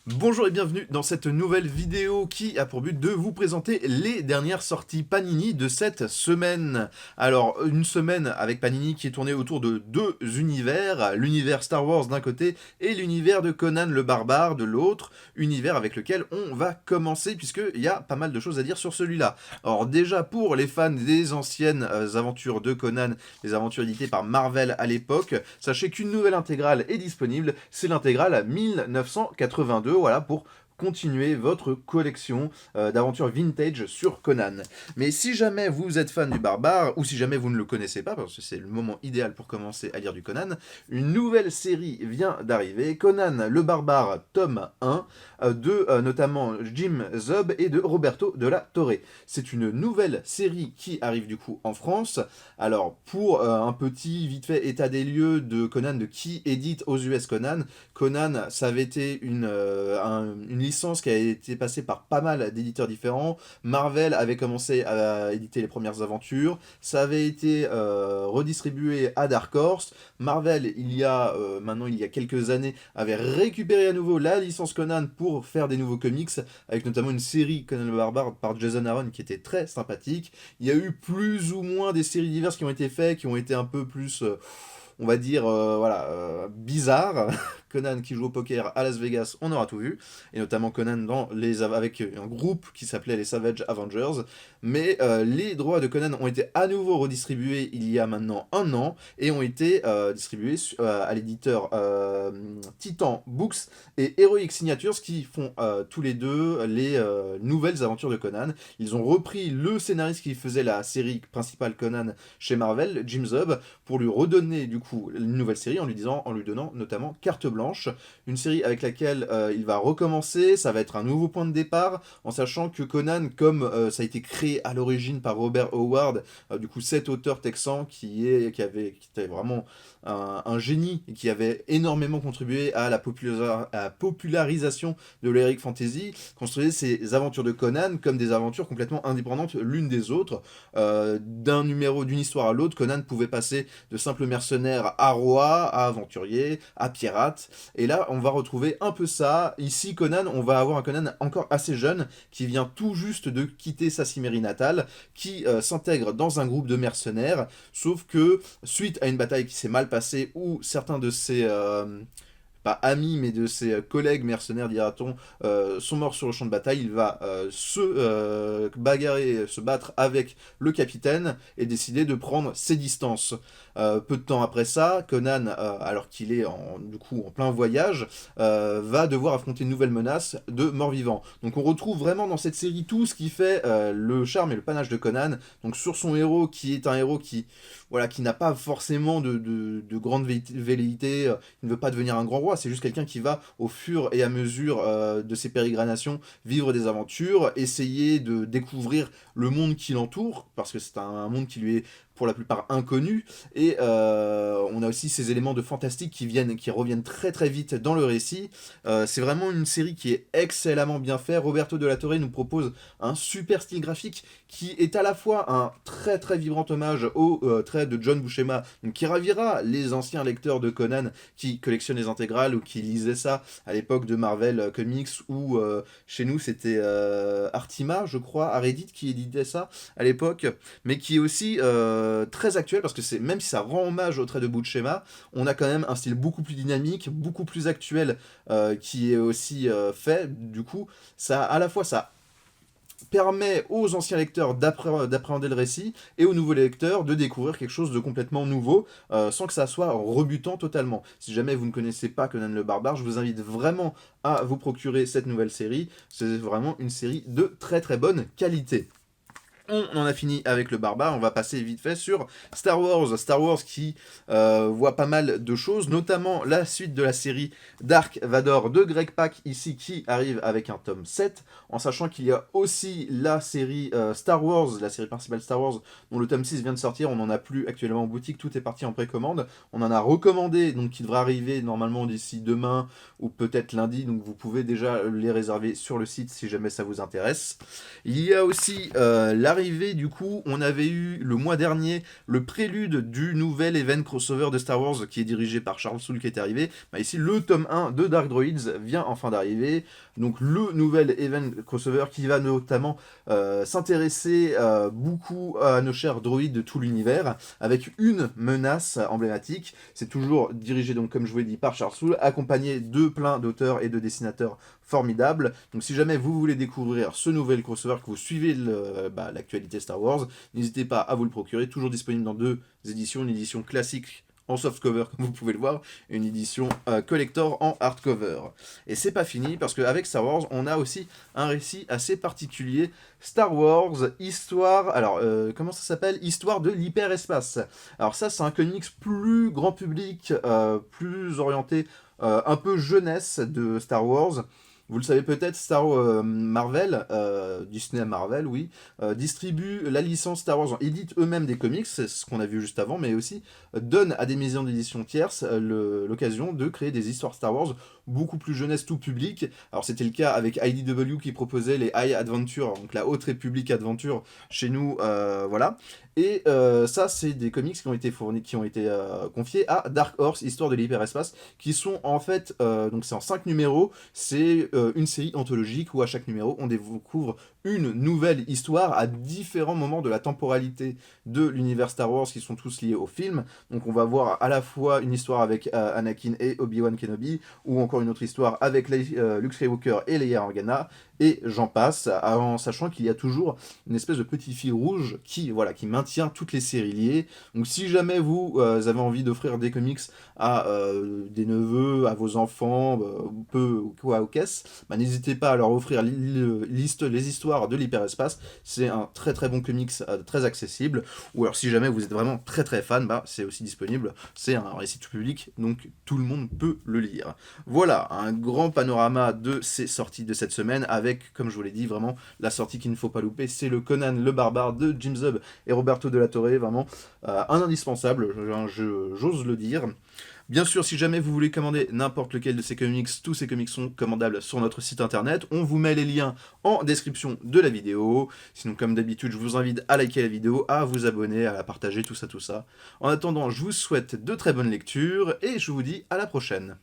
Bonjour et bienvenue dans cette nouvelle vidéo qui a pour but de vous présenter les dernières sorties Panini de cette semaine. Alors, une semaine avec Panini qui est tournée autour de deux univers, l'univers Star Wars d'un côté et l'univers de Conan le Barbare de l'autre, univers avec lequel on va commencer puisqu'il y a pas mal de choses à dire sur celui-là. Alors déjà, pour les fans des anciennes aventures de Conan, les aventures éditées par Marvel à l'époque, sachez qu'une nouvelle intégrale est disponible, c'est l'intégrale 1982, voilà, pour continuer votre collection d'aventures vintage sur Conan. Mais si jamais vous êtes fan du barbare, ou si jamais vous ne le connaissez pas, parce que c'est le moment idéal pour commencer à lire du Conan, une nouvelle série vient d'arriver, Conan le barbare tome 1, de notamment Jim Zub et de Roberto de la Torre. C'est une nouvelle série qui arrive du coup en France. Alors pour un petit vite fait état des lieux de Conan, de qui édite aux US Conan, Conan, ça avait été une licence qui a été passée par pas mal d'éditeurs différents. Marvel avait commencé à éditer les premières aventures. Ça avait été redistribué à Dark Horse. Marvel, maintenant il y a quelques années, avait récupéré à nouveau la licence Conan pour faire des nouveaux comics, avec notamment une série Conan le Barbare par Jason Aaron qui était très sympathique. Il y a eu plus ou moins des séries diverses qui ont été faites, qui ont été un peu plus on va dire, bizarre. Conan qui joue au poker à Las Vegas, on aura tout vu, et notamment Conan avec un groupe qui s'appelait les Savage Avengers, mais les droits de Conan ont été à nouveau redistribués il y a maintenant un an, et ont été distribués à l'éditeur Titan Books et Heroic Signatures, qui font tous les deux les nouvelles aventures de Conan. Ils ont repris le scénariste qui faisait la série principale Conan chez Marvel, Jim Zub, pour lui redonner du coup une nouvelle série en lui donnant notamment carte blanche, une série avec laquelle il va recommencer, ça va être un nouveau point de départ, en sachant que Conan, comme ça a été créé à l'origine par Robert Howard, du coup cet auteur texan qui était vraiment un génie et qui avait énormément contribué à la popularisation de l'Heroic Fantasy, construisait ces aventures de Conan comme des aventures complètement indépendantes l'une des autres. D'un numéro, d'une histoire à l'autre, Conan pouvait passer de simple mercenaire à roi, à aventurier, à pirate. Et là, on va retrouver un peu ça. Ici, Conan, on va avoir un Conan encore assez jeune, qui vient tout juste de quitter sa Cimmérie natale, qui s'intègre dans un groupe de mercenaires, sauf que, suite à une bataille qui s'est mal passée, où certains de ses pas amis, mais de ses collègues mercenaires, dira-t-on, sont morts sur le champ de bataille. Il va se bagarrer, se battre avec le capitaine et décider de prendre ses distances. Peu de temps après ça, Conan, alors qu'il est du coup en plein voyage, va devoir affronter une nouvelle menace de mort-vivant. Donc on retrouve vraiment dans cette série tout ce qui fait le charme et le panache de Conan. Donc sur son héros, qui est un héros qui n'a pas forcément de grande velléité, il ne veut pas devenir un grand roi, c'est juste quelqu'un qui va, au fur et à mesure de ses pérégrinations, vivre des aventures, essayer de découvrir le monde qui l'entoure, parce que c'est un monde qui lui est pour la plupart inconnu, et on a aussi ces éléments de fantastique qui reviennent très très vite dans le récit. C'est vraiment une série qui est excellemment bien faite. Roberto de la Torre nous propose un super style graphique qui est à la fois un très très vibrant hommage aux traits de John Buscema, donc qui ravira les anciens lecteurs de Conan qui collectionnent les intégrales ou qui lisaient ça à l'époque de Marvel Comics, ou chez nous c'était Artima, je crois, à Reddit, qui éditait ça à l'époque, mais qui est aussi très actuel, parce que même si ça rend hommage au trait de Buscema, on a quand même un style beaucoup plus dynamique, beaucoup plus actuel, qui est aussi fait. Du coup, ça à la fois ça permet aux anciens lecteurs d'appréhender le récit, et aux nouveaux lecteurs de découvrir quelque chose de complètement nouveau, sans que ça soit rebutant totalement. Si jamais vous ne connaissez pas Conan le Barbare, je vous invite vraiment à vous procurer cette nouvelle série. C'est vraiment une série de très très bonne qualité. On en a fini avec le barbare, on va passer vite fait sur Star Wars. Star Wars qui voit pas mal de choses, notamment la suite de la série Dark Vador de Greg Pak, ici, qui arrive avec un tome 7, en sachant qu'il y a aussi la série Star Wars, la série principale Star Wars, dont le tome 6 vient de sortir. On n'en a plus actuellement en boutique, tout est parti en précommande. On en a recommandé, donc qui devra arriver normalement d'ici demain, ou peut-être lundi, donc vous pouvez déjà les réserver sur le site si jamais ça vous intéresse. Il y a aussi la l'arrivée, du coup, on avait eu le mois dernier le prélude du nouvel event crossover de Star Wars qui est dirigé par Charles Soule qui est arrivé. Bah, ici, le tome 1 de Dark Droids vient enfin d'arriver. Donc le nouvel event crossover qui va notamment s'intéresser beaucoup à nos chers droïdes de tout l'univers, avec une menace emblématique. C'est toujours dirigé, donc comme je vous l'ai dit, par Charles Soule, accompagné de plein d'auteurs et de dessinateurs formidables. Donc si jamais vous voulez découvrir ce nouvel crossover, que vous suivez l'actualité Star Wars, n'hésitez pas à vous le procurer, toujours disponible dans 2 éditions, une édition classique en softcover comme vous pouvez le voir, et une édition collector en hardcover. Et c'est pas fini, parce qu'avec Star Wars, on a aussi un récit assez particulier, Star Wars, histoire, alors comment ça s'appelle? Histoire de l'hyperespace. Alors ça, c'est un comics plus grand public, plus orienté, un peu jeunesse de Star Wars. Vous le savez peut-être, Marvel, Disney Marvel, oui, distribue la licence Star Wars, édite eux-mêmes des comics, c'est ce qu'on a vu juste avant, mais aussi donne à des maisons d'édition tierces l'occasion de créer des histoires Star Wars beaucoup plus jeunesse, tout public. Alors c'était le cas avec IDW qui proposait les High Adventure, donc la Haute République Adventure chez nous, voilà. Et ça, c'est des comics qui ont été fournis, qui ont été confiés à Dark Horse, Histoire de l'hyperespace, qui sont en fait, donc c'est en 5 numéros, c'est une série anthologique où à chaque numéro, on découvre une nouvelle histoire à différents moments de la temporalité de l'univers Star Wars qui sont tous liés au film. Donc on va voir à la fois une histoire avec Anakin et Obi-Wan Kenobi, ou encore une autre histoire avec Luke Skywalker et Leia Organa, et j'en passe, en sachant qu'il y a toujours une espèce de petit fil rouge qui maintient toutes les séries liées. Donc si jamais vous avez envie d'offrir des comics à des neveux, à vos enfants, peu ou quoi aux caisses, n'hésitez pas à leur offrir les histoires de l'hyperespace. C'est un très très bon comics, très accessible. Ou alors si jamais vous êtes vraiment très très fan, c'est aussi disponible. C'est un récit tout public, donc tout le monde peut le lire. Voilà, un grand panorama de ces sorties de cette semaine, avec, comme je vous l'ai dit, vraiment la sortie qu'il ne faut pas louper, c'est le Conan le Barbare de Jim Zub et Roberto de la Torre, vraiment un indispensable, j'ose le dire. Bien sûr, si jamais vous voulez commander n'importe lequel de ces comics, tous ces comics sont commandables sur notre site internet. On vous met les liens en description de la vidéo. Sinon, comme d'habitude, je vous invite à liker la vidéo, à vous abonner, à la partager, tout ça, tout ça. En attendant, je vous souhaite de très bonnes lectures et je vous dis à la prochaine.